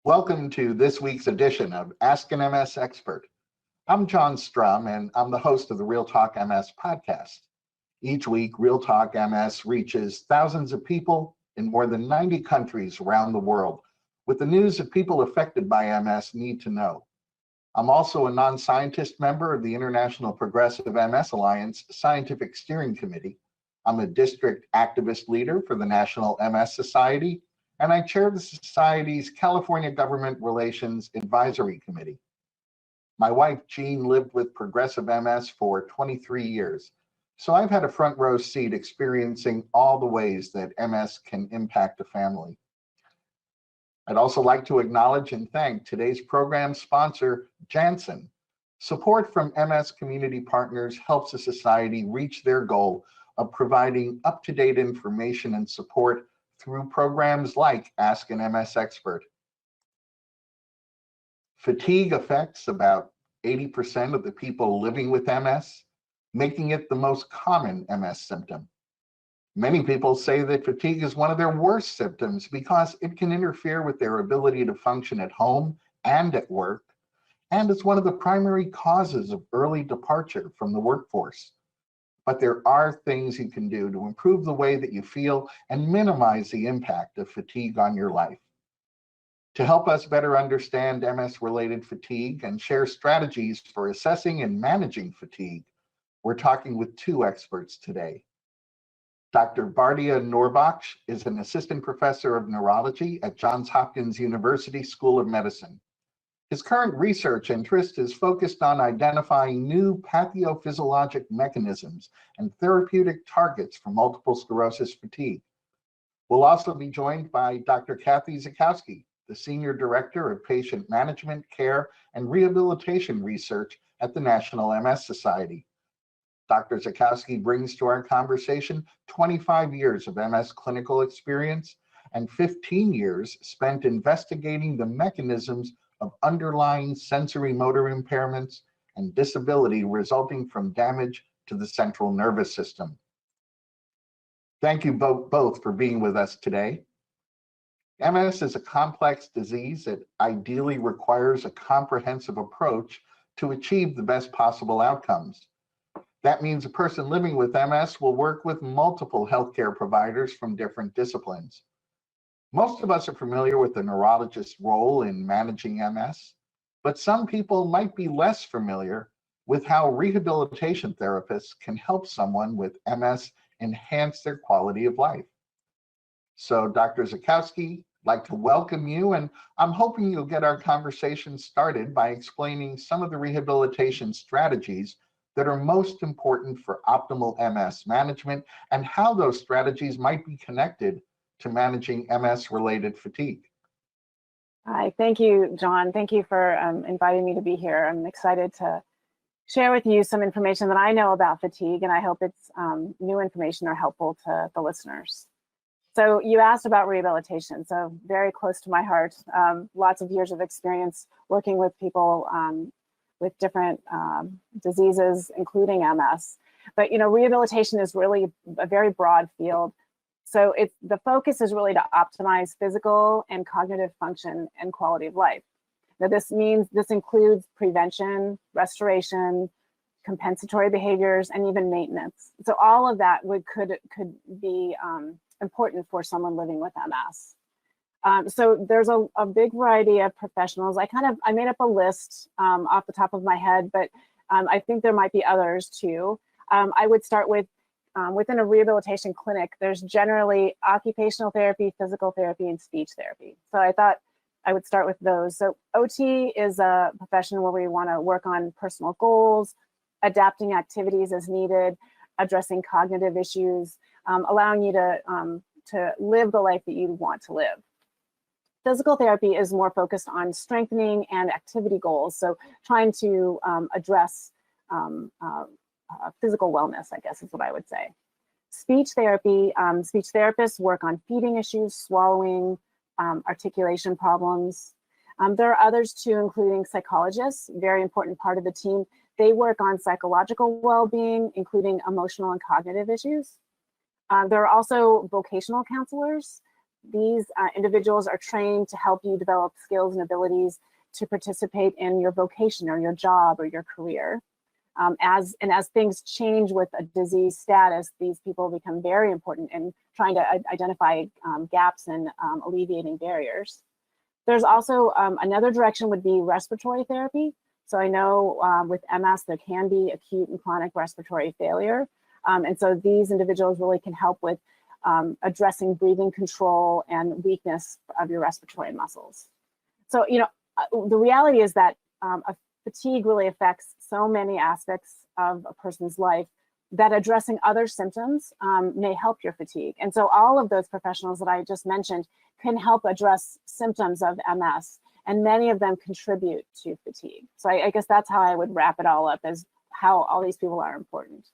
Welcome to this week's edition of Ask an MS Expert. I'm John Strum, and I'm the host of the Real Talk MS podcast. Each week, Real Talk MS reaches thousands of people in more than 90 countries around the world with the news that people affected by MS need to know. I'm also a non-scientist member of the International Progressive MS Alliance Scientific Steering Committee. I'm a district activist leader for the National MS Society, and I chair the Society's California Government Relations Advisory Committee. My wife, Jean, lived with progressive MS for 23 years, so I've had a front row seat experiencing all the ways that MS can impact a family. I'd also like to acknowledge and thank today's program sponsor, Janssen. Support from MS community partners helps the Society reach their goal of providing up-to-date information and support through programs like Ask an MS Expert. Fatigue affects about 80% of the people living with MS, making it the most common MS symptom. Many people say that fatigue is one of their worst symptoms because it can interfere with their ability to function at home and at work, and it's one of the primary causes of early departure from the workforce. But there are things you can do to improve the way that you feel and minimize the impact of fatigue on your life. To help us better understand MS-related fatigue and share strategies for assessing and managing fatigue, we're talking with two experts today. Dr. Bardia Nourbakhsh is an assistant professor of neurology at Johns Hopkins University School of Medicine. His current research interest is focused on identifying new pathophysiologic mechanisms and therapeutic targets for multiple sclerosis fatigue. We'll also be joined by Dr. Kathy Zackowski, the Senior Director of Patient Management, Care, and Rehabilitation Research at the National MS Society. Dr. Zackowski brings to our conversation 25 years of MS clinical experience and 15 years spent investigating the mechanisms of underlying sensory motor impairments and disability resulting from damage to the central nervous system. Thank you both for being with us today. MS is a complex disease that ideally requires a comprehensive approach to achieve the best possible outcomes. That means a person living with MS will work with multiple healthcare providers from different disciplines. Most of us are familiar with the neurologist's role in managing MS, but some people might be less familiar with how rehabilitation therapists can help someone with MS enhance their quality of life. So, Dr. Zackowski, I'd like to welcome you, and I'm hoping you'll get our conversation started by explaining some of the rehabilitation strategies that are most important for optimal MS management and how those strategies might be connected to managing MS-related fatigue. Hi, thank you, John. Thank you for inviting me to be here. I'm excited to share with you some information that I know about fatigue, and I hope it's new information or helpful to the listeners. So you asked about rehabilitation, so very close to my heart. Lots of years of experience working with people with different diseases, including MS. But rehabilitation is really a very broad field. So the focus is really to optimize physical and cognitive function and quality of life. Now this includes prevention, restoration, compensatory behaviors, and even maintenance. So all of that could be important for someone living with MS. So there's a big variety of professionals. I made up a list off the top of my head, but I think there might be others too. I would start with within a rehabilitation clinic, there's generally occupational therapy, physical therapy, and speech therapy. So I thought I would start with those. So OT is a profession where we want to work on personal goals, adapting activities as needed, addressing cognitive issues, allowing you to live the life that you want to live. Physical therapy is more focused on strengthening and activity goals. So trying to address physical wellness, I guess is what I would say. Speech therapy, speech therapists work on feeding issues, swallowing, articulation problems. There are others too, including psychologists, very important part of the team. They work on psychological well-being, including emotional and cognitive issues. There are also vocational counselors. these individuals are trained to help you develop skills and abilities to participate in your vocation or your job or your career. As things change with a disease status, these people become very important in trying to identify gaps and alleviating barriers. There's also another direction would be respiratory therapy. So I know with MS, there can be acute and chronic respiratory failure. And so these individuals really can help with addressing breathing control and weakness of your respiratory muscles. So, you know, the reality is that fatigue really affects so many aspects of a person's life that addressing other symptoms may help your fatigue. And so all of those professionals that I just mentioned can help address symptoms of MS, and many of them contribute to fatigue. So I guess that's how I would wrap it all up, as how all these people are important.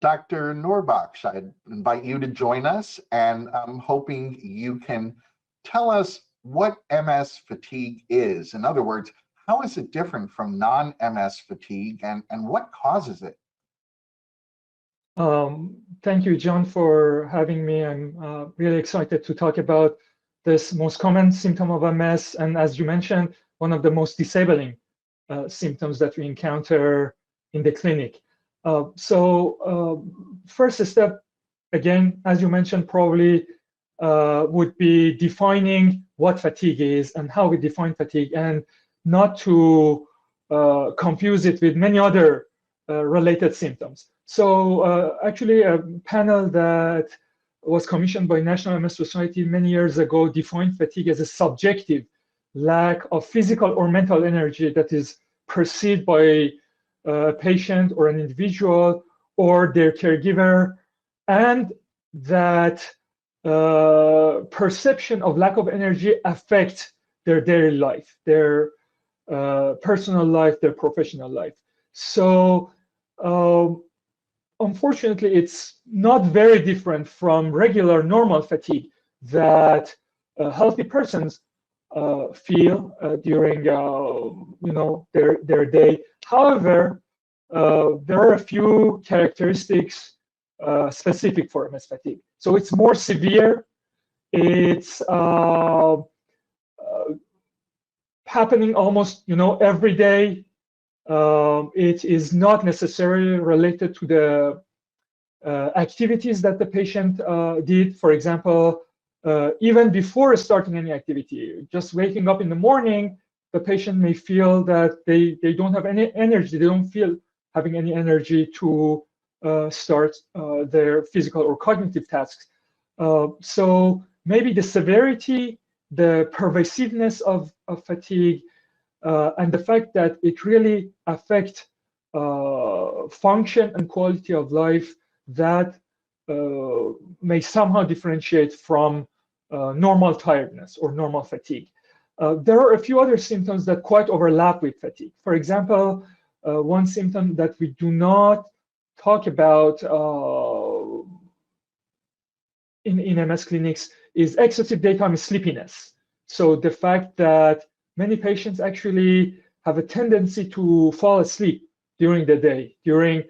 Dr. Nourbakhsh, I'd invite you to join us, and I'm hoping you can tell us what MS fatigue is. In other words, how is it different from non-MS fatigue, and what causes it? Thank you, John, for having me. I'm really excited to talk about this most common symptom of MS, and as you mentioned, one of the most disabling symptoms that we encounter in the clinic. First step, again, as you mentioned, probably would be defining what fatigue is and how we define fatigue, and not to confuse it with many other related symptoms. So actually, a panel that was commissioned by National Multiple Sclerosis Society many years ago defined fatigue as a subjective lack of physical or mental energy that is perceived by a patient or an individual or their caregiver, and that perception of lack of energy affects their daily life, their personal life, their professional life. So unfortunately, it's not very different from regular normal fatigue that healthy persons feel during their day. However, there are a few characteristics specific for MS fatigue. So it's more severe. It's happening almost every day. It is not necessarily related to the activities that the patient did. For example, even before starting any activity, just waking up in the morning, the patient may feel that they don't have any energy. They don't feel having any energy to start their physical or cognitive tasks. So maybe the severity, the pervasiveness of fatigue, and the fact that it really affects function and quality of life, that may somehow differentiate from normal tiredness or normal fatigue. There are a few other symptoms that quite overlap with fatigue. For example, one symptom that we do not talk about in MS clinics is excessive daytime sleepiness. So the fact that many patients actually have a tendency to fall asleep during the day, during,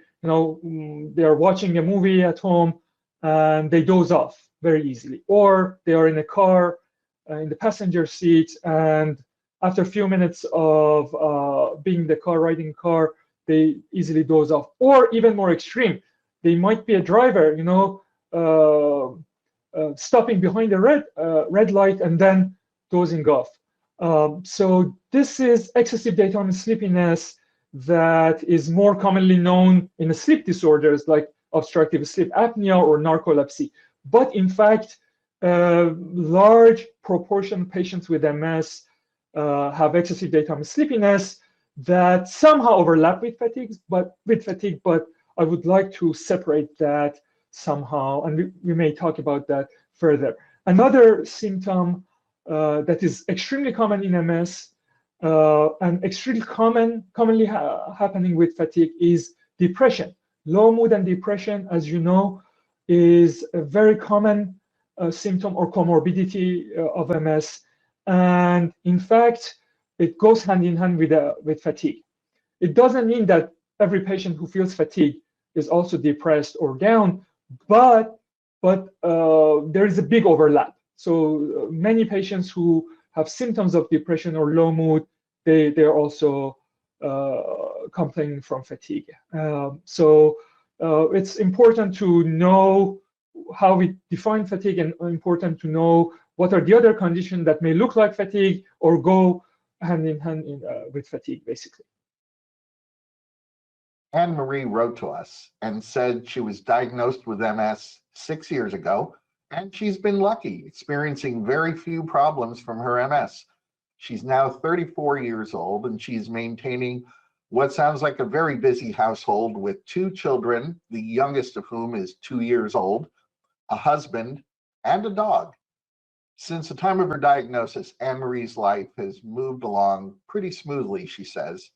they're watching a movie at home and they doze off very easily, or they are in a car in the passenger seat, and after a few minutes of being in the car, riding the car, they easily doze off. Or even more extreme, they might be a driver, stopping behind a red light and then dozing off. So this is excessive daytime sleepiness that is more commonly known in sleep disorders like obstructive sleep apnea or narcolepsy. But in fact, a large proportion of patients with MS have excessive daytime sleepiness that somehow overlap with fatigue, but I would like to separate that somehow, and we may talk about that further. Another symptom that is extremely common in MS and extremely commonly happening with fatigue is depression. Low mood and depression, as you know, is a very common symptom or comorbidity of MS, and in fact, it goes hand in hand with fatigue. It doesn't mean that every patient who feels fatigue is also depressed or down, but but there is a big overlap. So many patients who have symptoms of depression or low mood, they're also complaining from fatigue. So it's important to know how we define fatigue, and important to know what are the other conditions that may look like fatigue or go hand in hand with fatigue, basically. Anne-Marie wrote to us and said she was diagnosed with MS 6 years ago, and she's been lucky, experiencing very few problems from her MS. She's now 34 years old, and she's maintaining what sounds like a very busy household with 2 children, the youngest of whom is 2 years old, a husband, and a dog. Since the time of her diagnosis, Anne-Marie's life has moved along pretty smoothly, she says,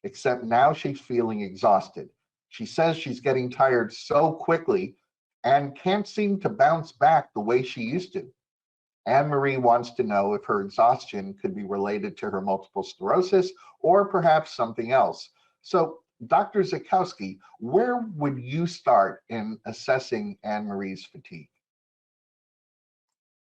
except now she's feeling exhausted. She says she's getting tired so quickly and can't seem to bounce back the way she used to. Anne-Marie wants to know if her exhaustion could be related to her multiple sclerosis or perhaps something else. So, Dr. Zackowski, where would you start in assessing Anne-Marie's fatigue?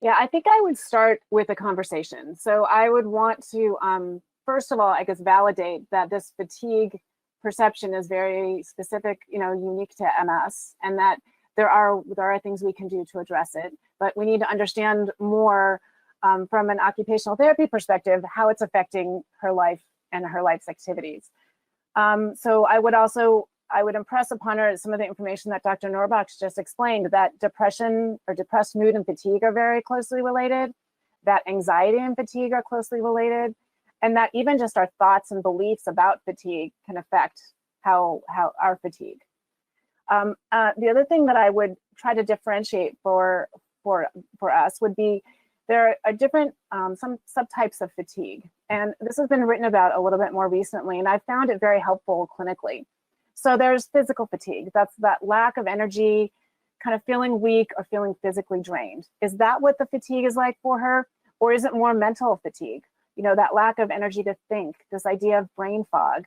Yeah, I think I would start with a conversation. So I would want to, first of all, I guess, validate that this fatigue perception is very specific, unique to MS, and that there are things we can do to address it. But we need to understand more from an occupational therapy perspective how it's affecting her life and her life's activities. So I would impress upon her some of the information that Dr. Nourbakhsh just explained, that depression or depressed mood and fatigue are very closely related, that anxiety and fatigue are closely related, and that even just our thoughts and beliefs about fatigue can affect how our fatigue. The other thing that I would try to differentiate for us would be there are different some subtypes of fatigue, and this has been written about a little bit more recently, and I found it very helpful clinically. So there's physical fatigue. That's that lack of energy, kind of feeling weak or feeling physically drained. Is that what the fatigue is like for her? Or is it more mental fatigue? That lack of energy to think, this idea of brain fog.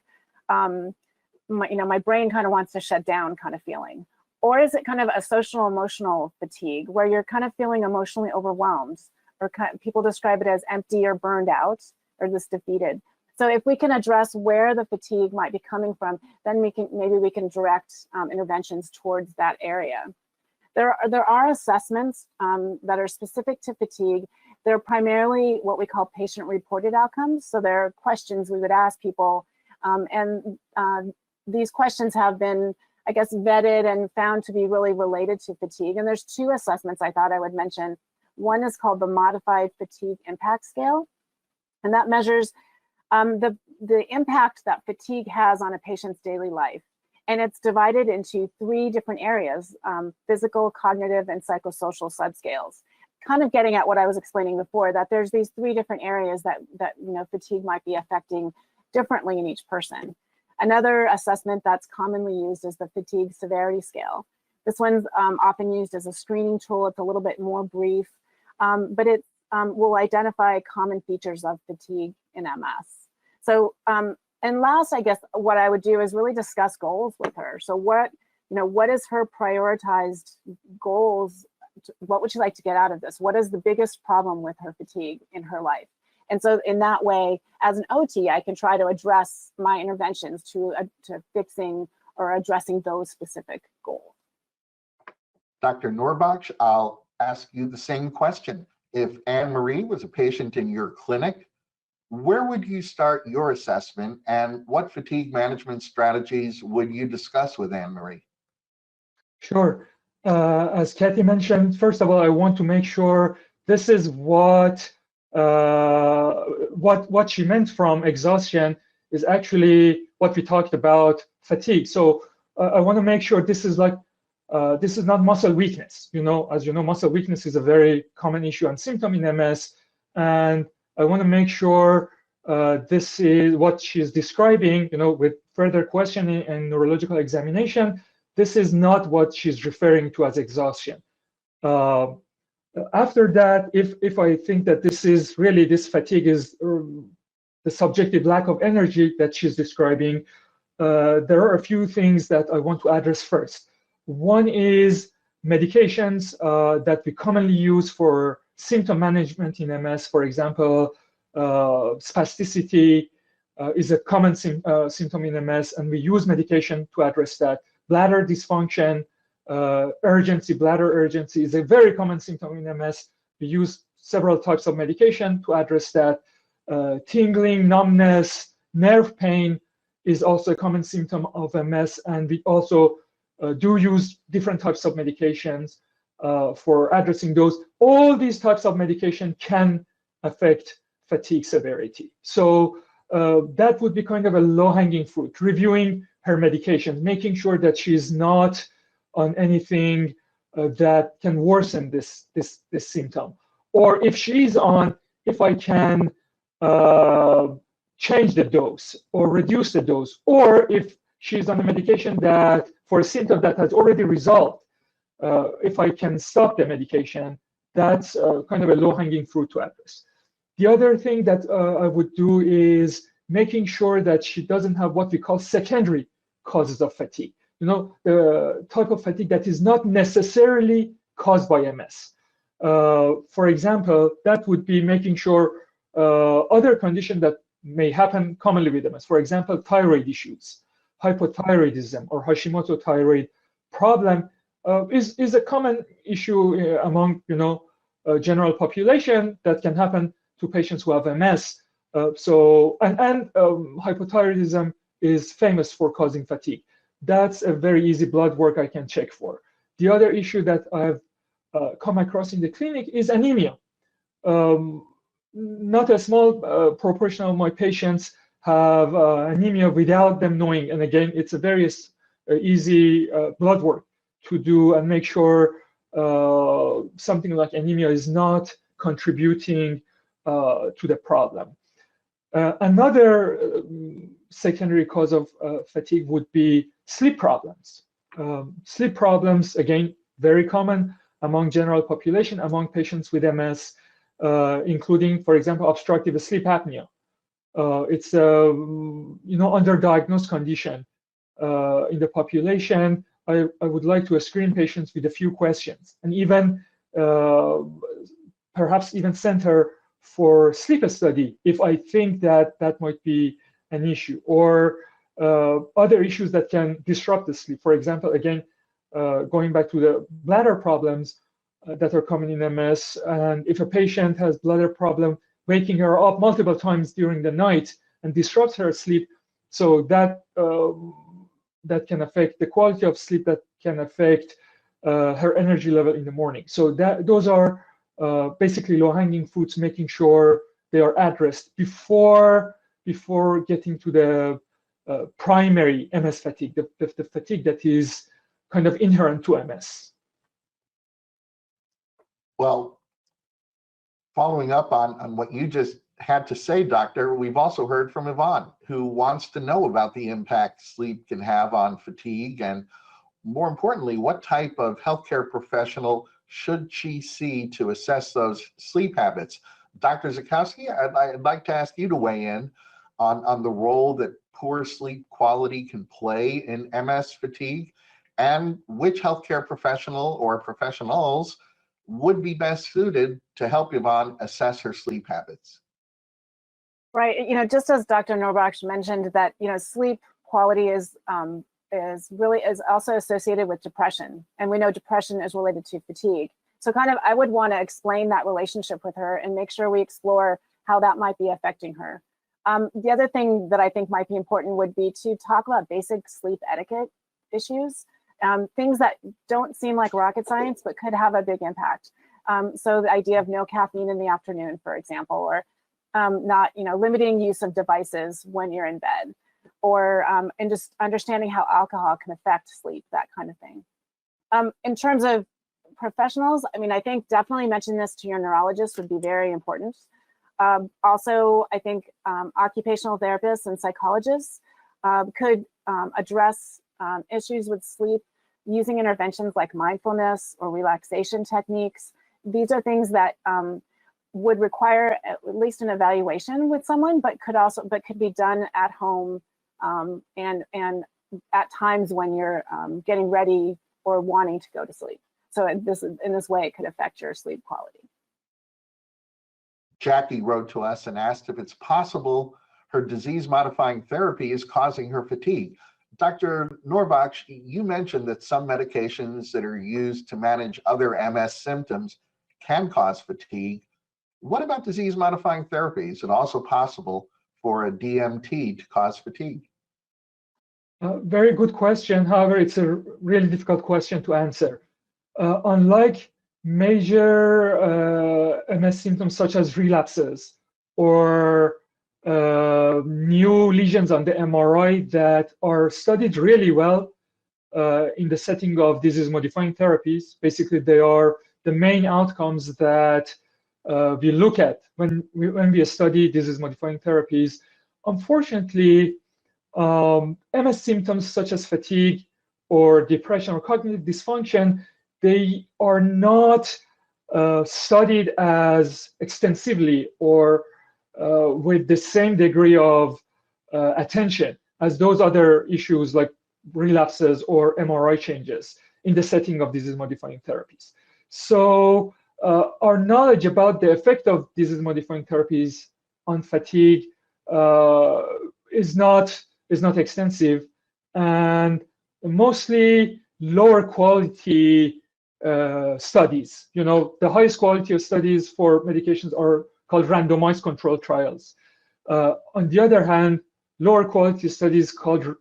My brain kind of wants to shut down kind of feeling. Or is it kind of a social emotional fatigue where you're kind of feeling emotionally overwhelmed, or people describe it as empty or burned out or just defeated. So if we can address where the fatigue might be coming from, then maybe we can direct interventions towards that area. There are assessments that are specific to fatigue. They're primarily what we call patient-reported outcomes. So they're questions we would ask people, and these questions have been, I guess, vetted and found to be really related to fatigue. And there's 2 assessments I thought I would mention. One is called the Modified Fatigue Impact Scale, and that measures the impact that fatigue has on a patient's daily life. And it's divided into 3 different areas, physical, cognitive, and psychosocial subscales. Kind of getting at what I was explaining before, that there's these 3 different areas that fatigue might be affecting differently in each person. Another assessment that's commonly used is the fatigue severity scale. This one's often used as a screening tool. It's a little bit more brief, but it will identify common features of fatigue in MS. So, and last, I guess what I would do is really discuss goals with her. So what is her prioritized goals? What would she like to get out of this? What is the biggest problem with her fatigue in her life? And so in that way, as an OT, I can try to address my interventions to fixing or addressing those specific goals. Dr. Nourbakhsh, I'll ask you the same question. If Anne-Marie was a patient in your clinic, where would you start your assessment, and what fatigue management strategies would you discuss with Anne-Marie? Sure. As Kathy mentioned, first of all, I want to make sure this is what she meant from exhaustion is actually what we talked about fatigue. So I want to make sure this is not muscle weakness. As you know, muscle weakness is a very common issue and symptom in MS, and I want to make sure this is what she's describing, with further questioning and neurological examination. This is not what she's referring to as exhaustion. After that, if I think that this fatigue is the subjective lack of energy that she's describing, there are a few things that I want to address first. One is medications that we commonly use for symptom management in MS, for example, spasticity is a common symptom in MS, and we use medication to address that. Bladder dysfunction, urgency, bladder urgency is a very common symptom in MS. We use several types of medication to address that. Tingling, numbness, nerve pain is also a common symptom of MS, and we also do use different types of medications for addressing those. All these types of medication can affect fatigue severity. So that would be kind of a low-hanging fruit, reviewing her medication, making sure that she's not on anything that can worsen this symptom. Or if she's on, if I can change the dose or reduce the dose, or if she's on a medication that for a symptom that has already resolved, if I can stop the medication, that's kind of a low-hanging fruit to address. The other thing that I would do is making sure that she doesn't have what we call secondary causes of fatigue. You know, the type of fatigue that is not necessarily caused by MS. For example, that would be making sure other conditions that may happen commonly with MS, for example, thyroid issues, hypothyroidism, or Hashimoto thyroid problem is a common issue among general population that can happen to patients who have MS. Hypothyroidism is famous for causing fatigue. That's a very easy blood work I can check for. The other issue that I've come across in the clinic is anemia. Not a small proportion of my patients have anemia without them knowing. And again, it's a very easy blood work to do and make sure something like anemia is not contributing to the problem. Another secondary cause of fatigue would be sleep problems. Sleep problems, again, very common among general population, among patients with MS, including, for example, obstructive sleep apnea. It's a underdiagnosed condition in the population. I would like to screen patients with a few questions, and even perhaps even send her for sleep study if I think that that might be an issue, or other issues that can disrupt the sleep. For example, again, going back to the bladder problems that are common in MS, and if a patient has bladder problem, waking her up multiple times during the night and disrupts her sleep, so that that can affect the quality of sleep, that can affect her energy level in the morning. So those are basically low-hanging fruits, making sure they are addressed before getting to the primary MS fatigue, the fatigue that is kind of inherent to MS. Well, following up on what you just had to say, Doctor, we've also heard from Yvonne, who wants to know about the impact sleep can have on fatigue, and more importantly, what type of healthcare professional should she see to assess those sleep habits? Dr. Zackowski, I'd like to ask you to weigh in on the role that poor sleep quality can play in MS fatigue, and which healthcare professional or professionals would be best suited to help Yvonne assess her sleep habits. Right. Just as Dr. Nourbakhsh mentioned, that sleep quality is also associated with depression, and we know depression is related to fatigue. So I would want to explain that relationship with her and make sure we explore how that might be affecting her. The other thing that I think might be important would be to talk about basic sleep etiquette issues, things that don't seem like rocket science but could have a big impact. So the idea of no caffeine in the afternoon, for example, or not limiting use of devices when you're in bed, or and just understanding how alcohol can affect sleep, that kind of thing. In terms of professionals, I think definitely mentioning this to your neurologist would be very important. Also, I think occupational therapists and psychologists could address issues with sleep using interventions like mindfulness or relaxation techniques. These are things that would require at least an evaluation with someone, but could be done at home and at times when you're getting ready or wanting to go to sleep. so in this way, it could affect your sleep quality. Jackie wrote to us and asked if it's possible her disease-modifying therapy is causing her fatigue. Dr. Nourbakhsh, you mentioned that some medications that are used to manage other MS symptoms can cause fatigue. What about disease-modifying therapy? Is it also possible for a DMT to cause fatigue? Very good question. However, it's a really difficult question to answer. Unlike major MS symptoms such as relapses or new lesions on the MRI that are studied really well in the setting of disease-modifying therapies, basically they are the main outcomes that we look at when we study disease-modifying therapies. Unfortunately, MS symptoms such as fatigue or depression or cognitive dysfunction, they are not studied as extensively or with the same degree of attention as those other issues like relapses or MRI changes in the setting of disease-modifying therapies. So our knowledge about the effect of disease-modifying therapies on fatigue is not extensive, and mostly lower quality studies. You know, the highest quality of studies for medications are called randomized controlled trials. On the other hand, lower quality studies called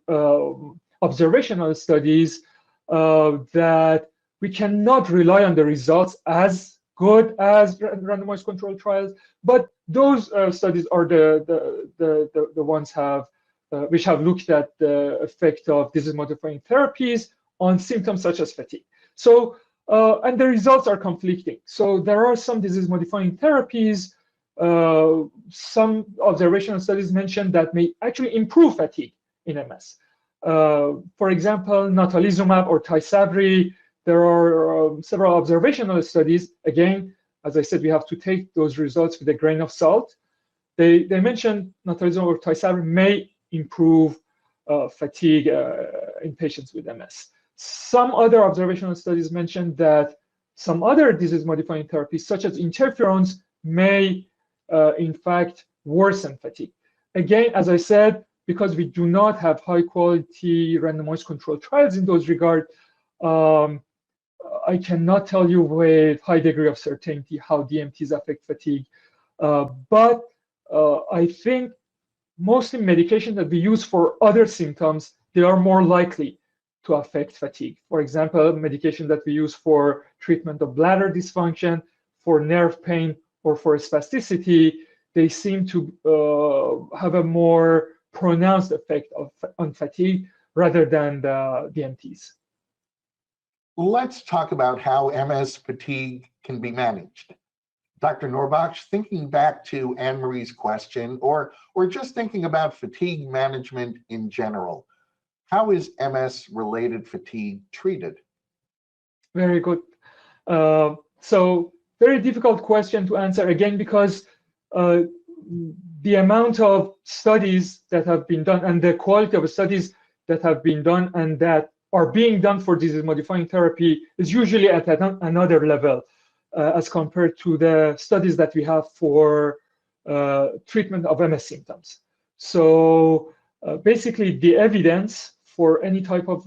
observational studies that we cannot rely on the results as good as randomized controlled trials, but those studies are the ones which have looked at the effect of disease-modifying therapies on symptoms such as fatigue. So, and the results are conflicting. So there are some disease-modifying therapies, some observational studies mentioned that may actually improve fatigue in MS. For example, natalizumab or Tysabri. There are several observational studies. Again, as I said, we have to take those results with a grain of salt. They mentioned natalizumab or Tysabri may improve fatigue in patients with MS. Some other observational studies mentioned that some other disease-modifying therapies, such as interferons, may in fact worsen fatigue. Again, as I said, because we do not have high-quality randomized controlled trials in those regards, I cannot tell you with high degree of certainty how DMTs affect fatigue. But I think mostly medications that we use for other symptoms, they are more likely to affect fatigue. For example, medication that we use for treatment of bladder dysfunction, for nerve pain, or for spasticity, they seem to have a more pronounced effect on fatigue rather than the DMTs. Let's talk about how MS fatigue can be managed. Dr. Nourbakhsh, thinking back to Anne-Marie's question, or just thinking about fatigue management in general, how is MS-related fatigue treated? Very good. So very difficult question to answer, again, because the amount of studies that have been done and the quality of studies that have been done and that are being done for disease-modifying therapy is usually at another level as compared to the studies that we have for treatment of MS symptoms. So basically, the evidence for any type of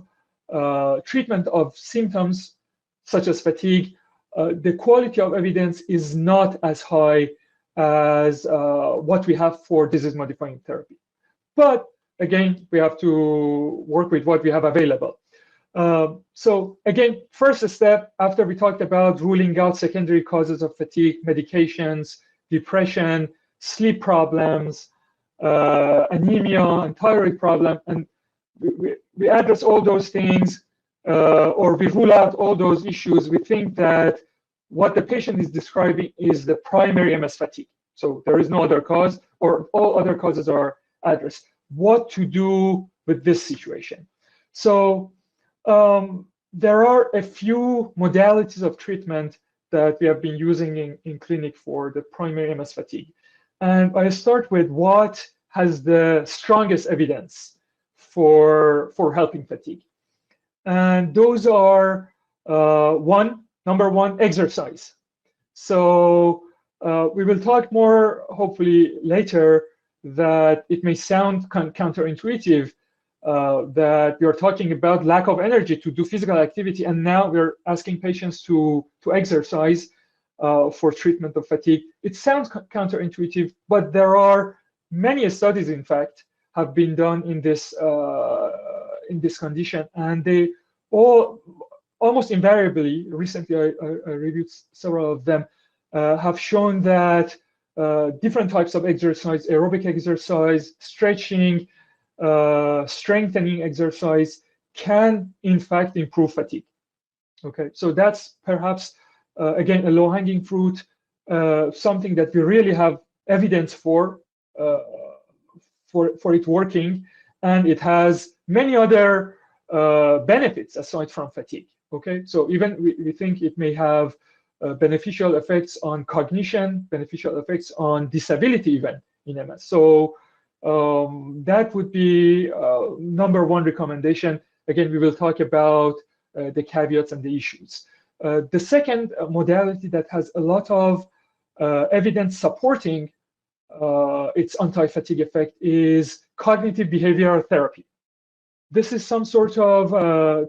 treatment of symptoms such as fatigue, the quality of evidence is not as high as what we have for disease-modifying therapy. But again, we have to work with what we have available. So again, first step, after we talked about ruling out secondary causes of fatigue, medications, depression, sleep problems, anemia, and thyroid problem, and we address all those things, or we rule out all those issues, we think that what the patient is describing is the primary MS fatigue. So there is no other cause, or all other causes are addressed. What to do with this situation? So there are a few modalities of treatment that we have been using in clinic for the primary MS fatigue. And I start with what has the strongest evidence for helping fatigue. And those are, one, Number one, exercise. So we will talk more, hopefully later, that it may sound counterintuitive that we are talking about lack of energy to do physical activity, and now we're asking patients to exercise for treatment of fatigue. It sounds counterintuitive, but there are many studies, in fact, have been done in this condition, and they all almost invariably, recently I reviewed several of them, have shown that different types of exercise, aerobic exercise, stretching, strengthening exercise can in fact improve fatigue. Okay, so that's perhaps again a low-hanging fruit, something that we really have evidence for it working, and it has many other benefits aside from fatigue. Okay, so even we think it may have beneficial effects on cognition, beneficial effects on disability even in MS. So that would be number one recommendation. Again, we will talk about the caveats and the issues. The second modality that has a lot of evidence supporting its anti-fatigue effect is cognitive behavioral therapy. This is some sort of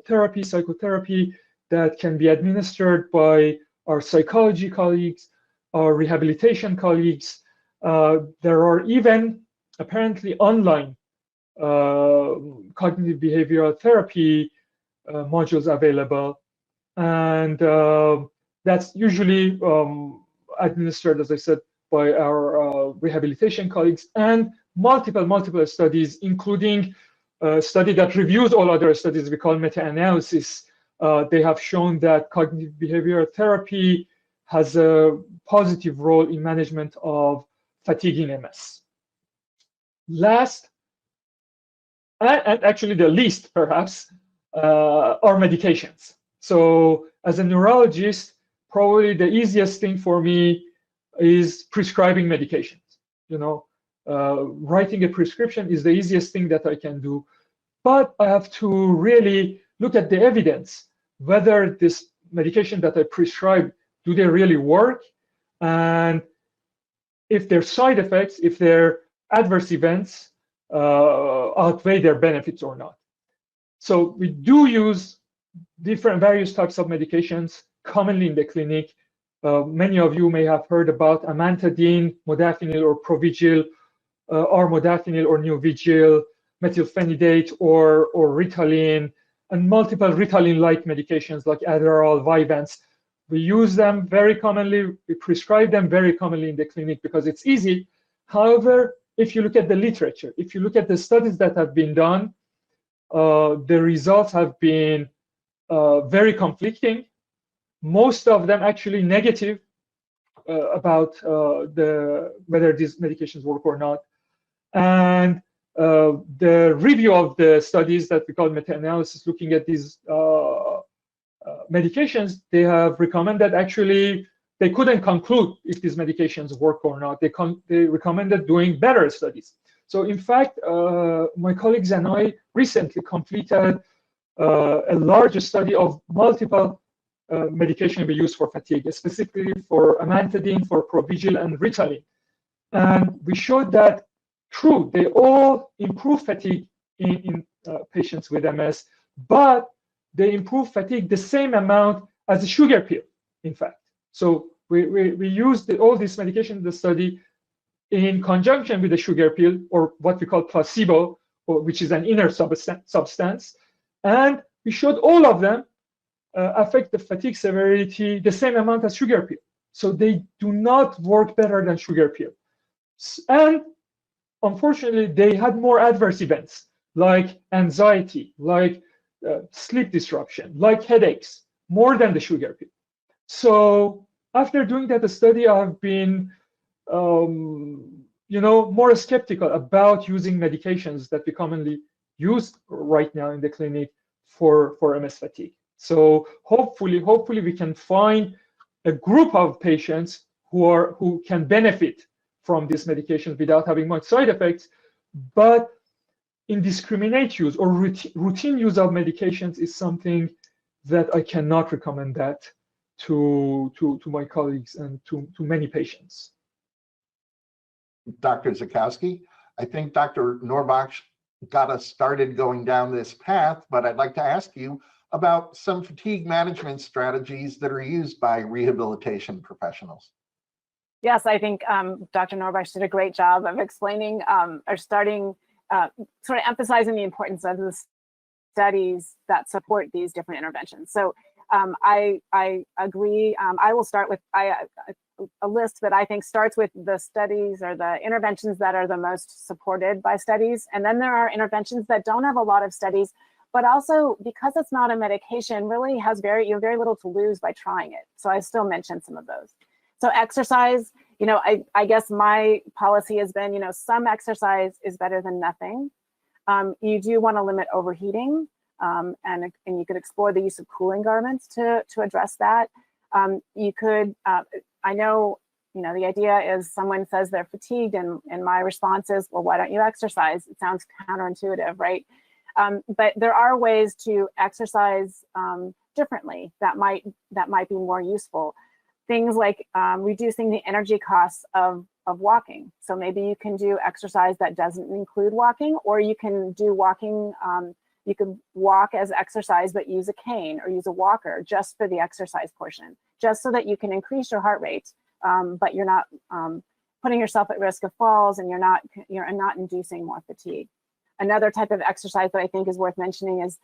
therapy, psychotherapy, that can be administered by our psychology colleagues, our rehabilitation colleagues. There are even apparently online cognitive behavioral therapy modules available, and that's usually administered, as I said, by our rehabilitation colleagues, and multiple studies, including a study that reviews all other studies we call meta-analysis. They have shown that cognitive behavioral therapy has a positive role in management of fatigue in MS. Last, and actually the least perhaps, are medications. So as a neurologist, probably the easiest thing for me is prescribing medications. You know, writing a prescription is the easiest thing that I can do, but I have to really look at the evidence, whether this medication that I prescribe, do they really work, and if their side effects, if their adverse events outweigh their benefits or not. So we do use various types of medications commonly in the clinic. Many of you may have heard about amantadine, modafinil or Provigil, or modafinil or Nuvigil, methylphenidate or Ritalin, and multiple Ritalin-like medications like Adderall, Vyvanse. We use them very commonly. We prescribe them very commonly in the clinic because it's easy. However, if you look at the literature, if you look at the studies that have been done, the results have been very conflicting. Most of them actually negative about whether these medications work or not. And the review of the studies that we call meta-analysis, looking at these medications, they have recommended actually they couldn't conclude if these medications work or not. They recommended doing better studies. So in fact, my colleagues and I recently completed a large study of multiple medication we use for fatigue, specifically for amantadine, for Provigil, and Ritalin. And we showed that, true, they all improve fatigue in patients with MS, but they improve fatigue the same amount as a sugar pill, in fact. So we used all this medication in the study in conjunction with the sugar pill, or what we call placebo, which is an inner substance. And we showed all of them affect the fatigue severity the same amount as sugar pill. So they do not work better than sugar pill. And unfortunately, they had more adverse events like anxiety, like sleep disruption, like headaches, more than the sugar pill. So after doing that study, I've been more skeptical about using medications that we commonly use right now in the clinic for MS fatigue. So hopefully we can find a group of patients who can benefit from these medications without having much side effects. But indiscriminate use or routine use of medications is something that I cannot recommend that to my colleagues and to many patients. Dr. Zackowski, I think Dr. Nourbakhsh got us started going down this path, but I'd like to ask you about some fatigue management strategies that are used by rehabilitation professionals. Yes, I think Dr. Nourbakhsh did a great job of explaining or starting, sort of emphasizing the importance of the studies that support these different interventions. So I agree. I will start with a list that I think starts with the studies or the interventions that are the most supported by studies. And then there are interventions that don't have a lot of studies, but also because it's not a medication, really has very little to lose by trying it. So I still mentioned some of those. So exercise, I guess my policy has been, some exercise is better than nothing. You do want to limit overheating, and you could explore the use of cooling garments to address that. You could, I know, the idea is someone says they're fatigued, and my response is, well, why don't you exercise? It sounds counterintuitive, right? But there are ways to exercise differently that might be more useful. Things like reducing the energy costs of walking. So maybe you can do exercise that doesn't include walking, or you can do walking, you can walk as exercise, but use a cane or use a walker just for the exercise portion, just so that you can increase your heart rate, but you're not putting yourself at risk of falls, and you're not inducing more fatigue. Another type of exercise that I think is worth mentioning is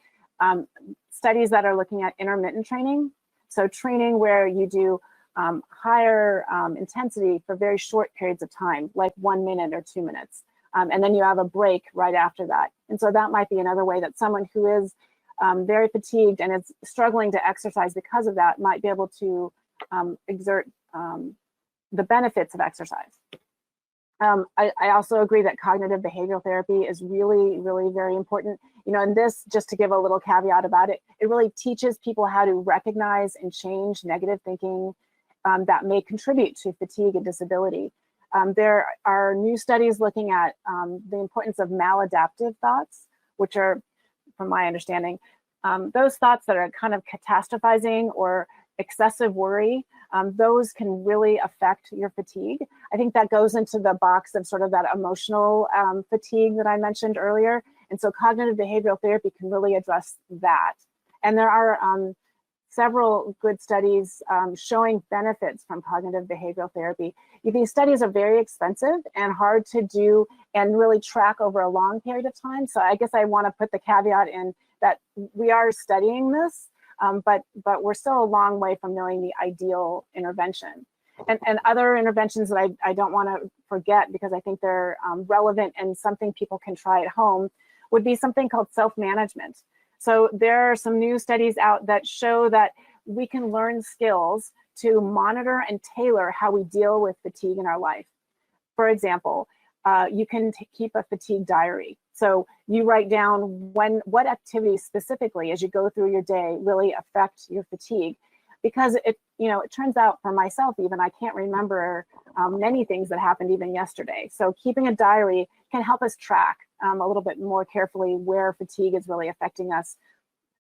studies that are looking at intermittent training. So training where you do higher intensity for very short periods of time, like 1 minute or 2 minutes. And then you have a break right after that. And so that might be another way that someone who is very fatigued and is struggling to exercise because of that might be able to exert the benefits of exercise. I also agree that cognitive behavioral therapy is really, really very important. And this, just to give a little caveat about it, it really teaches people how to recognize and change negative thinking that may contribute to fatigue and disability. There are new studies looking at the importance of maladaptive thoughts, which are, from my understanding, those thoughts that are kind of catastrophizing or excessive worry. Those can really affect your fatigue. I think that goes into the box of sort of that emotional fatigue that I mentioned earlier. And so cognitive behavioral therapy can really address that. And there are several good studies showing benefits from cognitive behavioral therapy. These studies are very expensive and hard to do and really track over a long period of time. So I guess I want to put the caveat in that we are studying this, but we're still a long way from knowing the ideal intervention. And other interventions that I don't want to forget, because I think they're relevant and something people can try at home, would be something called self-management. So there are some new studies out that show that we can learn skills to monitor and tailor how we deal with fatigue in our life. For example, you can keep a fatigue diary. So you write down what activities specifically as you go through your day really affect your fatigue. Because it turns out for myself even, I can't remember many things that happened even yesterday. So keeping a diary can help us track a little bit more carefully where fatigue is really affecting us.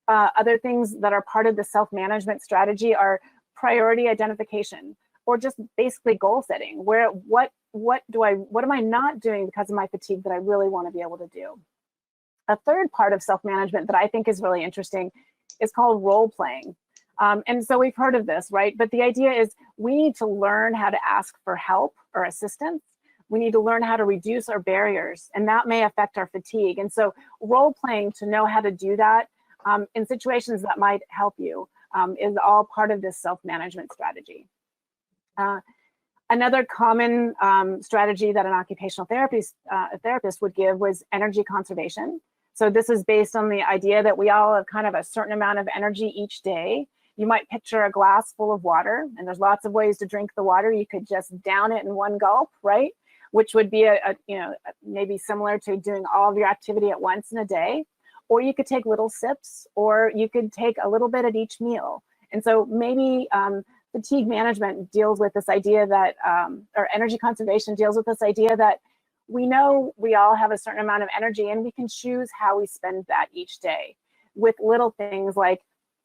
Other things that are part of the self-management strategy are priority identification, or just basically goal setting. What am I not doing because of my fatigue that I really want to be able to do? A third part of self-management that I think is really interesting is called role playing. And so we've heard of this, right? But the idea is we need to learn how to ask for help or assistance. We need to learn how to reduce our barriers, and that may affect our fatigue. And so role playing to know how to do that in situations that might help you is all part of this self-management strategy. Another common strategy that an occupational therapist would give was energy conservation. So this is based on the idea that we all have kind of a certain amount of energy each day. You might picture a glass full of water, and there's lots of ways to drink the water. You could just down it in one gulp, right? Which would be maybe similar to doing all of your activity at once in a day. Or you could take little sips, or you could take a little bit at each meal. And so maybe fatigue management deals with this idea that, or energy conservation deals with this idea that we know we all have a certain amount of energy, and we can choose how we spend that each day with little things like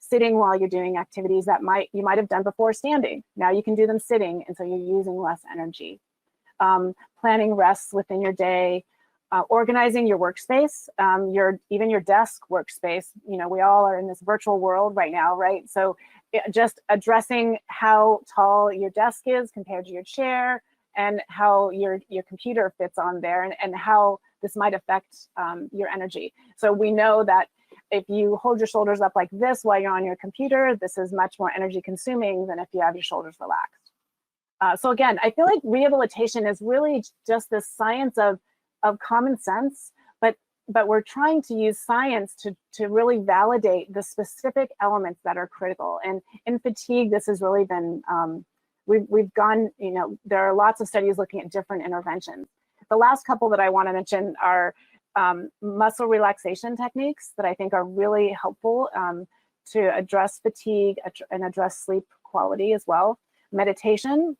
sitting while you're doing activities that you might have done before standing. Now you can do them sitting, and so you're using less energy. Planning rests within your day, organizing your workspace, even your desk workspace. You know, we all are in this virtual world right now, right? So just addressing how tall your desk is compared to your chair, and how your computer fits on there, and how this might affect your energy. So we know that if you hold your shoulders up like this while you're on your computer, this is much more energy consuming than if you have your shoulders relaxed. So again, I feel like rehabilitation is really just this science of common sense, but we're trying to use science to really validate the specific elements that are critical. And in fatigue, this has really been, we've gone, you know, there are lots of studies looking at different interventions. The last couple that I want to mention are muscle relaxation techniques that I think are really helpful to address fatigue and address sleep quality as well. Meditation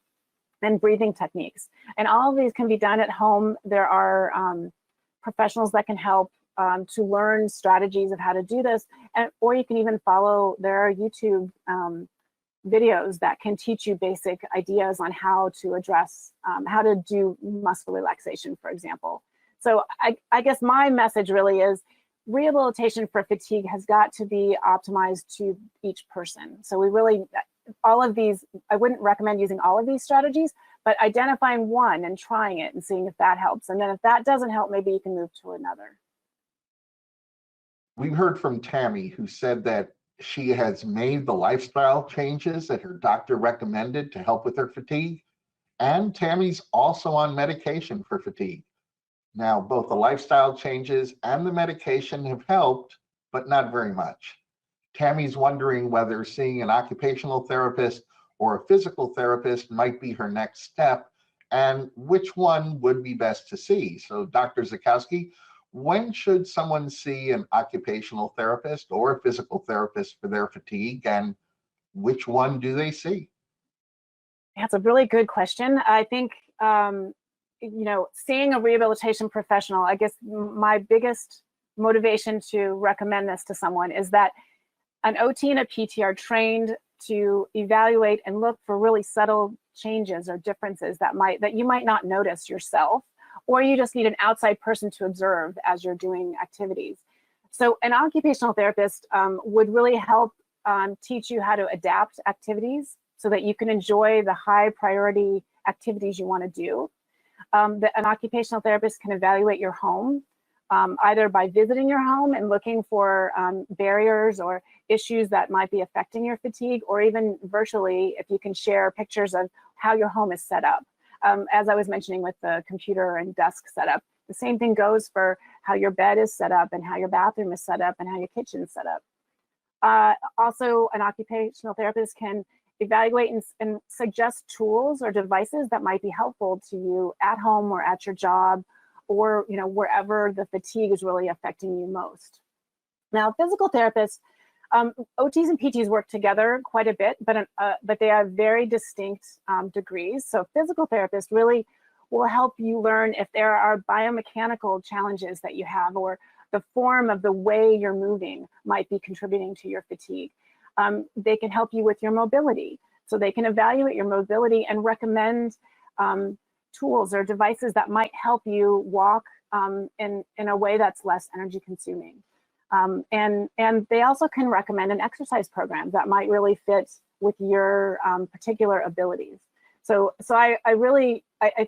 and breathing techniques. And all of these can be done at home. There are professionals that can help to learn strategies of how to do this, or you can even follow, there are YouTube videos that can teach you basic ideas on how to address, how to do muscle relaxation, for example. So I guess my message really is rehabilitation for fatigue has got to be optimized to each person. So we really, all of these, I wouldn't recommend using all of these strategies, but identifying one and trying it and seeing if that helps. And then if that doesn't help, maybe you can move to another. We've heard from Tammy, who said that she has made the lifestyle changes that her doctor recommended to help with her fatigue. And Tammy's also on medication for fatigue. Now, both the lifestyle changes and the medication have helped, but not very much. Tammy's wondering whether seeing an occupational therapist or a physical therapist might be her next step, and which one would be best to see. So, Dr. Zackowski, when should someone see an occupational therapist or a physical therapist for their fatigue, and which one do they see? That's a really good question. I think, you know, seeing a rehabilitation professional, I guess my biggest motivation to recommend this to someone is that an OT and a PT are trained to evaluate and look for really subtle changes or differences that you might not notice yourself, or you just need an outside person to observe as you're doing activities. So an occupational therapist would really help teach you how to adapt activities so that you can enjoy the high priority activities you want to do. An occupational therapist can evaluate your home, either by visiting your home and looking for barriers or issues that might be affecting your fatigue, or even virtually, if you can share pictures of how your home is set up. As I was mentioning with the computer and desk setup, the same thing goes for how your bed is set up and how your bathroom is set up and how your kitchen is set up. Also, an occupational therapist can evaluate and suggest tools or devices that might be helpful to you at home or at your job, or wherever the fatigue is really affecting you most. Now, physical therapists, OTs and PTs work together quite a bit, but they have very distinct degrees. So physical therapists really will help you learn if there are biomechanical challenges that you have, or the form of the way you're moving might be contributing to your fatigue. They can help you with your mobility. So they can evaluate your mobility and recommend tools or devices that might help you walk in a way that's less energy consuming. And they also can recommend an exercise program that might really fit with your particular abilities. So I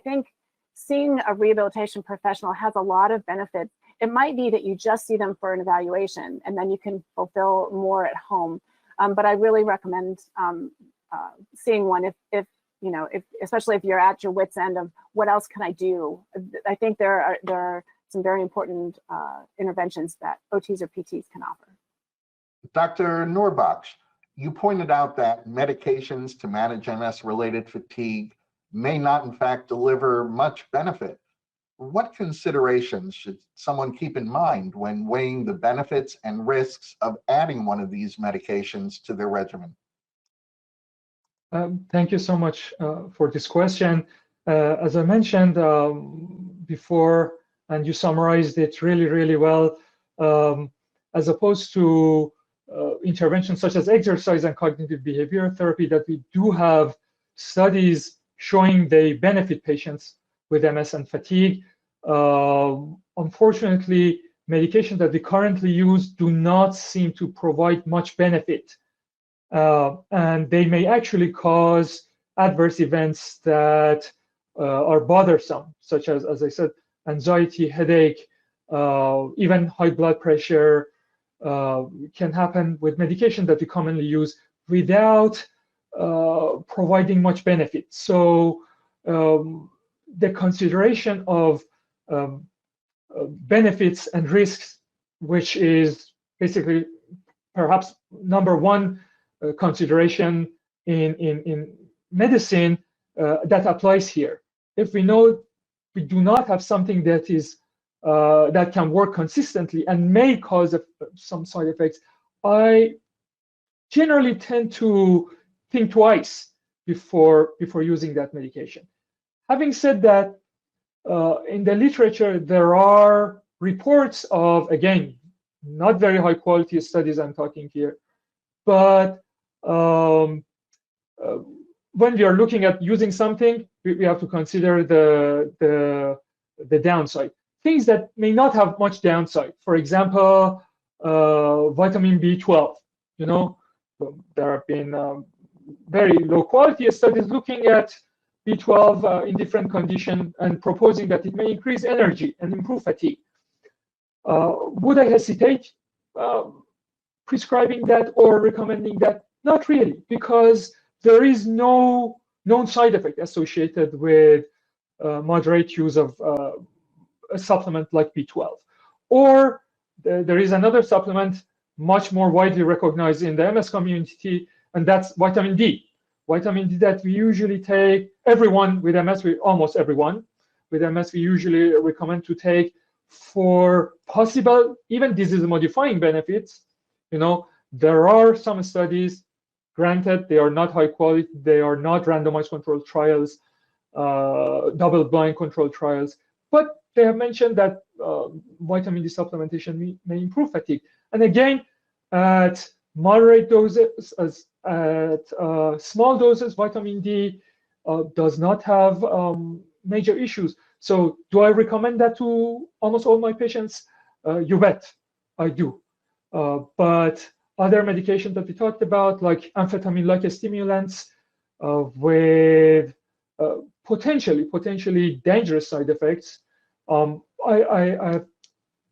think seeing a rehabilitation professional has a lot of benefits. It might be that you just see them for an evaluation and then you can fulfill more at home. But I really recommend seeing one if especially if you're at your wit's end of what else can I do. I think there are some very important interventions that OTs or PTs can offer. Dr. Nourbakhsh, you pointed out that medications to manage MS-related fatigue may not, in fact, deliver much benefit. What considerations should someone keep in mind when weighing the benefits and risks of adding one of these medications to their regimen? Thank you so much for this question. As I mentioned before, and you summarized it really, really well, as opposed to interventions such as exercise and cognitive behavioral therapy that we do have studies showing they benefit patients with MS and fatigue. Unfortunately, medications that we currently use do not seem to provide much benefit, and they may actually cause adverse events that are bothersome, such as I said, anxiety, headache, even high blood pressure can happen with medication that we commonly use without providing much benefit. So the consideration of benefits and risks, which is basically perhaps number one consideration in medicine, that applies here. If we know we do not have something that is that can work consistently and may cause some side effects, I generally tend to think twice before using that medication. Having said that, in the literature, there are reports of, again, not very high quality studies I'm talking here, but when we are looking at using something, we have to consider the downside. Things that may not have much downside. For example, vitamin B12. You know, there have been very low quality studies looking at B12 in different conditions and proposing that it may increase energy and improve fatigue. Would I hesitate prescribing that or recommending that? Not really, because there is no known side effect associated with moderate use of a supplement like B12. Or there is another supplement much more widely recognized in the MS community, and that's vitamin D. Vitamin D that we usually take, everyone with MS, almost everyone with MS, we usually recommend to take for possible even disease-modifying benefits. You know, there are some studies, granted they are not high quality, they are not randomized controlled trials, double-blind controlled trials, but they have mentioned that vitamin D supplementation may improve fatigue. And again, at moderate doses, at small doses, vitamin D does not have major issues. So do I recommend that to almost all my patients? You bet, I do. But other medications that we talked about, like amphetamine-like stimulants with potentially dangerous side effects, I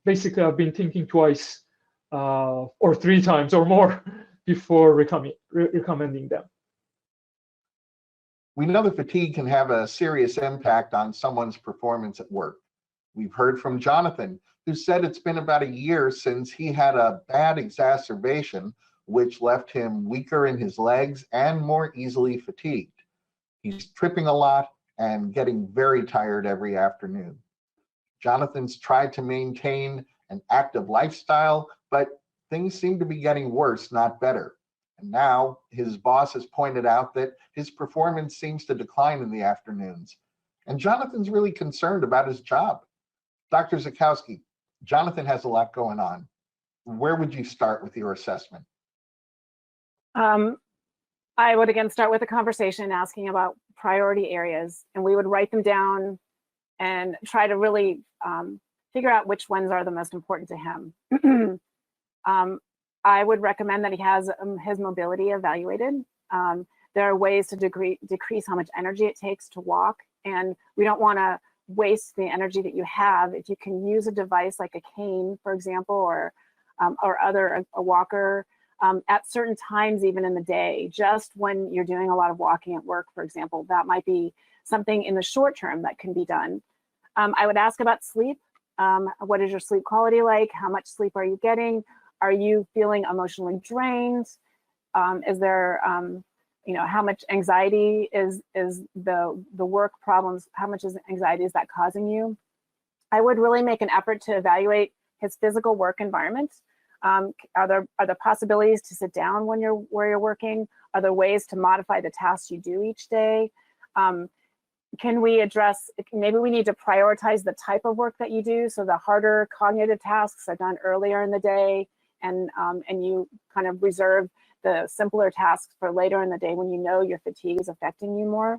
basically have been thinking twice or 3 times or more before recommending them. We know that fatigue can have a serious impact on someone's performance at work. We've heard from Jonathan, who said it's been about a year since he had a bad exacerbation, which left him weaker in his legs and more easily fatigued. He's tripping a lot and getting very tired every afternoon. Jonathan's tried to maintain an active lifestyle, but things seem to be getting worse, not better. And now his boss has pointed out that his performance seems to decline in the afternoons. And Jonathan's really concerned about his job. Dr. Zackowski, Jonathan has a lot going on. Where would you start with your assessment? I would again start with a conversation asking about priority areas, and we would write them down and try to really figure out which ones are the most important to him. I would recommend that he has his mobility evaluated. There are ways to decrease how much energy it takes to walk, and we don't want to waste the energy that you have. If you can use a device like a cane, for example, or a walker at certain times, even in the day, just when you're doing a lot of walking at work, for example, that might be something in the short term that can be done. I would ask about sleep. What is your sleep quality like? How much sleep are you getting? Are you feeling emotionally drained? Is there, how much anxiety is the work problems? How much anxiety is that causing you? I would really make an effort to evaluate his physical work environment. Are there possibilities to sit down where you're working? Are there ways to modify the tasks you do each day? Can we address, maybe we need to prioritize the type of work that you do, so the harder cognitive tasks are done earlier in the day and you kind of reserve the simpler tasks for later in the day when you know your fatigue is affecting you more.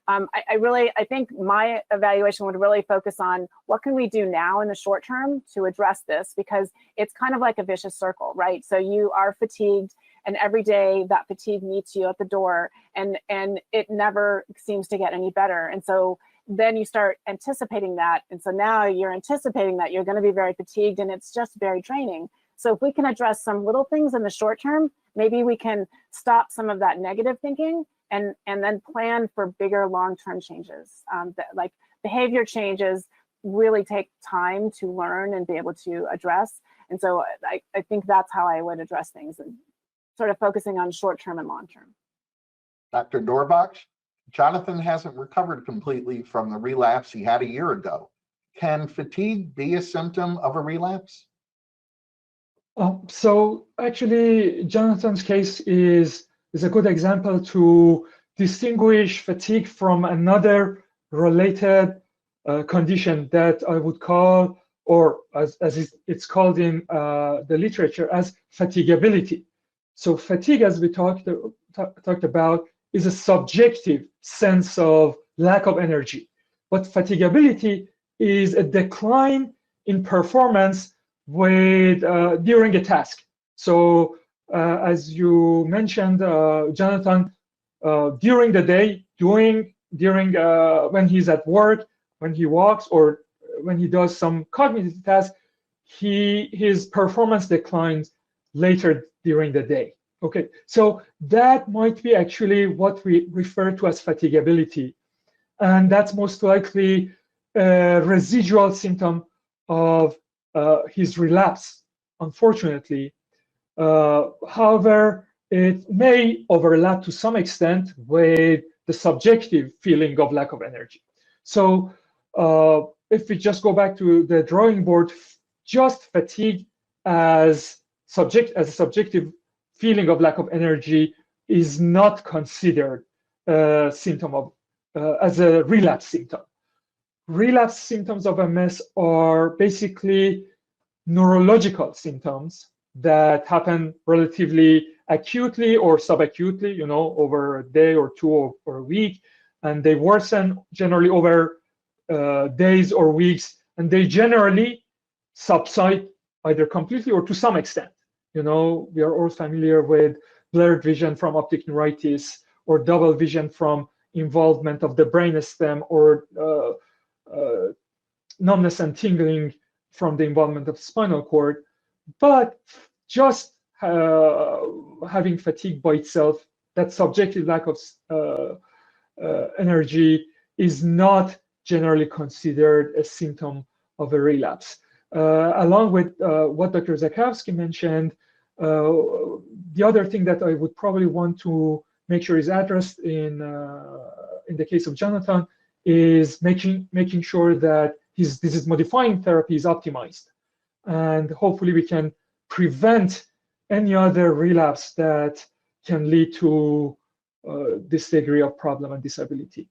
I think my evaluation would really focus on what can we do now in the short term to address this, because it's kind of like a vicious circle, right? So you are fatigued, and every day that fatigue meets you at the door, and it never seems to get any better. And so then you start anticipating that. And so now you're anticipating that you're going to be very fatigued, and it's just very draining. So if we can address some little things in the short term, maybe we can stop some of that negative thinking and then plan for bigger long-term changes. Like behavior changes really take time to learn and be able to address. And so I think that's how I would address things, and sort of focusing on short-term and long-term. Dr. Nourbakhsh, Jonathan hasn't recovered completely from the relapse he had a year ago. Can fatigue be a symptom of a relapse? So actually, Jonathan's case is a good example to distinguish fatigue from another related condition that I would call, or as it's called in the literature, as fatigability. So fatigue, as we talked about, is a subjective sense of lack of energy, but fatigability is a decline in performance during a task. So as you mentioned, Jonathan, during the day, when he's at work, when he walks, or when he does some cognitive tasks, his performance declines later during the day. Okay, so that might be actually what we refer to as fatigability, and that's most likely a residual symptom of his relapse, unfortunately. However, it may overlap to some extent with the subjective feeling of lack of energy. So if we just go back to the drawing board, just fatigue as a subjective feeling of lack of energy is not considered a symptom of as a relapse symptom. Relapse symptoms of MS are basically neurological symptoms that happen relatively acutely or subacutely, over a day or two or a week, and they worsen generally over days or weeks, and they generally subside either completely or to some extent. We are all familiar with blurred vision from optic neuritis, or double vision from involvement of the brainstem, or numbness and tingling from the involvement of the spinal cord. But just having fatigue by itself, that subjective lack of energy, is not generally considered a symptom of a relapse. Along with what Dr. Zackowski mentioned, the other thing that I would probably want to make sure is addressed in the case of Jonathan is making sure that his disease-modifying therapy is optimized, and hopefully we can prevent any other relapse that can lead to this degree of problem and disability.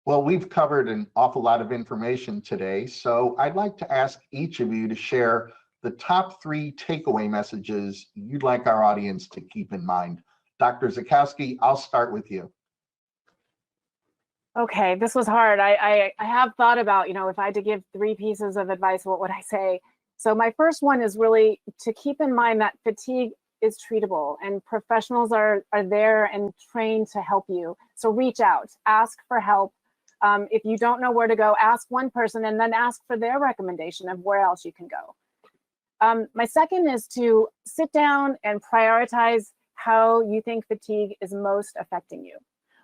Well, we've covered an awful lot of information today, so I'd like to ask each of you to share the top 3 takeaway messages you'd like our audience to keep in mind. Dr. Zackowski, I'll start with you. Okay, this was hard. I have thought about, if I had to give 3 pieces of advice, what would I say? So my first one is really to keep in mind that fatigue is treatable, and professionals are there and trained to help you. So reach out, ask for help. If you don't know where to go, ask one person and then ask for their recommendation of where else you can go. My second is to sit down and prioritize how you think fatigue is most affecting you.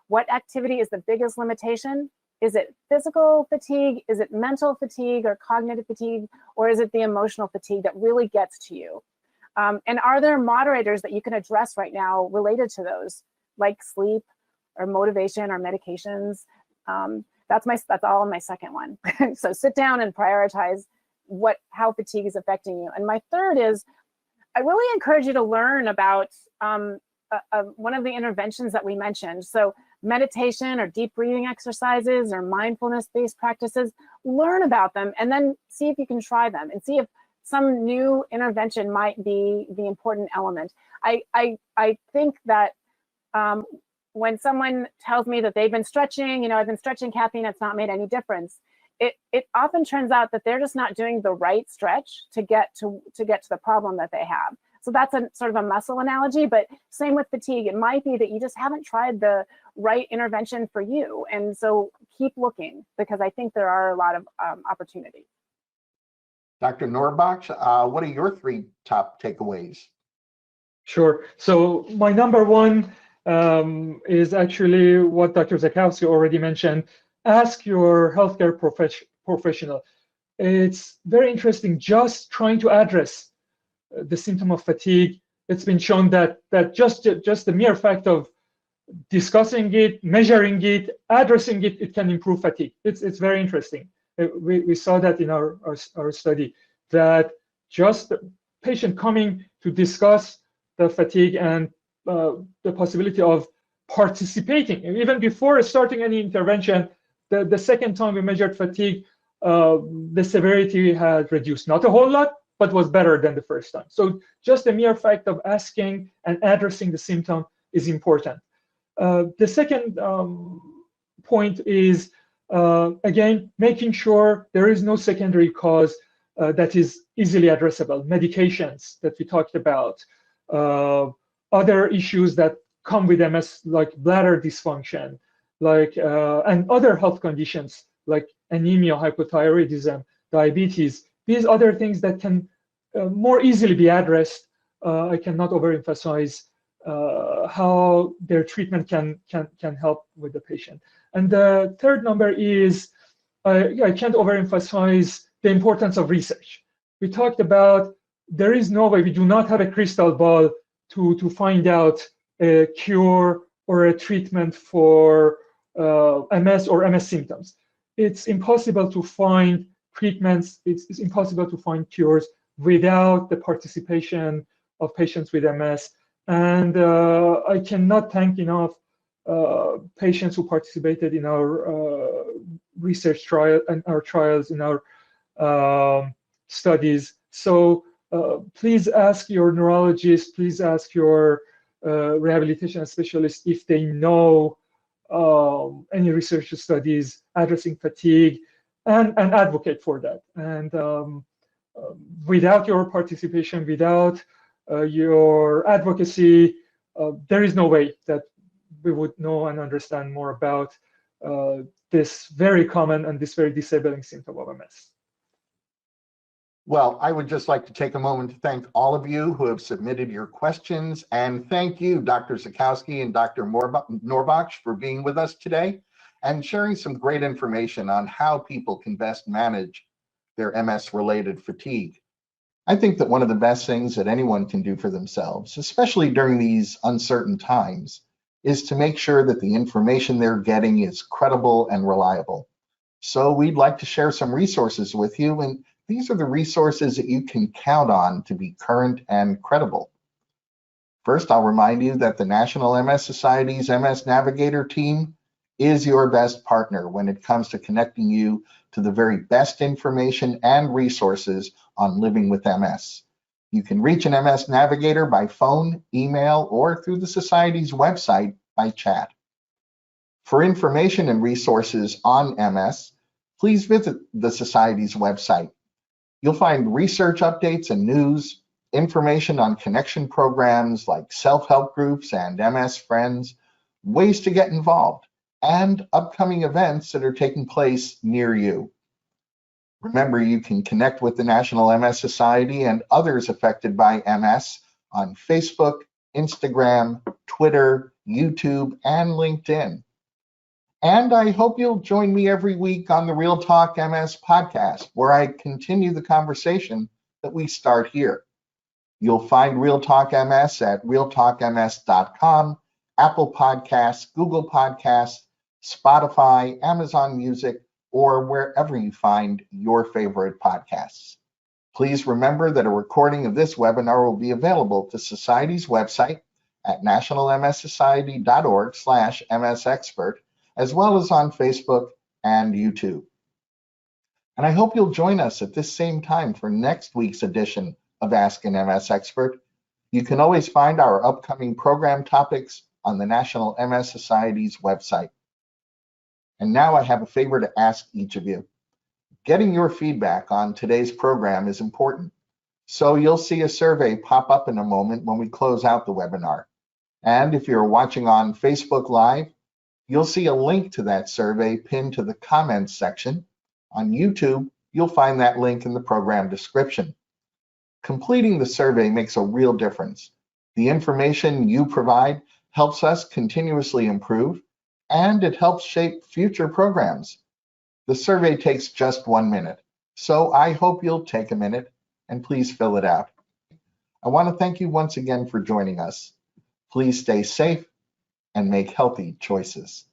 What activity is the biggest limitation? Is it physical fatigue? Is it mental fatigue or cognitive fatigue? Or is it the emotional fatigue that really gets to you? And are there moderators that you can address right now related to those, like sleep or motivation or medications? That's all in my second one. So sit down and prioritize how fatigue is affecting you. And my third is, I really encourage you to learn about one of the interventions that we mentioned. So meditation or deep breathing exercises or mindfulness-based practices, learn about them and then see if you can try them and see if some new intervention might be the important element. I think that when someone tells me that they've been stretching, I've been stretching, Kathy, and it's not made any difference, it often turns out that they're just not doing the right stretch to get to the problem that they have. So that's a sort of a muscle analogy, but same with fatigue. It might be that you just haven't tried the right intervention for you. And so keep looking, because I think there are a lot of opportunities. Dr. Nourbakhsh, what are your 3 top takeaways? Sure. So my number one is actually what Dr. Zackowski already mentioned. Ask your healthcare professional. It's very interesting, just trying to address the symptom of fatigue. It's been shown that just the mere fact of discussing it, measuring it, addressing it, it can improve fatigue. It's very interesting. We saw that in our study, that just the patient coming to discuss the fatigue and the possibility of participating, even before starting any intervention, the second time we measured fatigue, the severity had reduced, not a whole lot, but was better than the first time. So just the mere fact of asking and addressing the symptom is important. The second point is, again, making sure there is no secondary cause that is easily addressable. Medications that we talked about, other issues that come with MS, like bladder dysfunction, and other health conditions like anemia, hypothyroidism, diabetes. These other things that can more easily be addressed. I cannot overemphasize how their treatment can help with the patient. And the third number is, I can't overemphasize the importance of research. We talked about there is no way, we do not have a crystal ball to find out a cure or a treatment for MS or MS symptoms. It's impossible to find treatments, it's impossible to find cures without the participation of patients with MS. And I cannot thank enough patients who participated in our research trial and our trials, in our studies. So please ask your neurologist, please ask your rehabilitation specialist if they know any research studies addressing fatigue, and advocate for that. And without your participation, without your advocacy, there is no way that we would know and understand more about this very common and this very disabling symptom of MS. Well, I would just like to take a moment to thank all of you who have submitted your questions, and thank you, Dr. Zackowski and Dr. Nourbakhsh, for being with us today and sharing some great information on how people can best manage their MS-related fatigue. I think that one of the best things that anyone can do for themselves, especially during these uncertain times, is to make sure that the information they're getting is credible and reliable. So we'd like to share some resources with you, and these are the resources that you can count on to be current and credible. First, I'll remind you that the National MS Society's MS Navigator team is your best partner when it comes to connecting you to the very best information and resources on living with MS. You can reach an MS Navigator by phone, email, or through the Society's website by chat. For information and resources on MS, please visit the Society's website. You'll find research updates and news, information on connection programs like self-help groups and MS Friends, ways to get involved, and upcoming events that are taking place near you. Remember, you can connect with the National MS Society and others affected by MS on Facebook, Instagram, Twitter, YouTube, and LinkedIn. And I hope you'll join me every week on the Real Talk MS podcast, where I continue the conversation that we start here. You'll find Real Talk MS at realtalkms.com, Apple Podcasts, Google Podcasts, Spotify, Amazon Music, or wherever you find your favorite podcasts. Please remember that a recording of this webinar will be available to Society's website at nationalmssociety.org/MSexpert, as well as on Facebook and YouTube. And I hope you'll join us at this same time for next week's edition of Ask an MS Expert. You can always find our upcoming program topics on the National MS Society's website. And now I have a favor to ask each of you. Getting your feedback on today's program is important. So you'll see a survey pop up in a moment when we close out the webinar. And if you're watching on Facebook Live, you'll see a link to that survey pinned to the comments section. On YouTube, you'll find that link in the program description. Completing the survey makes a real difference. The information you provide helps us continuously improve, and it helps shape future programs. The survey takes just 1 minute, so I hope you'll take a minute and please fill it out. I want to thank you once again for joining us. Please stay safe and make healthy choices.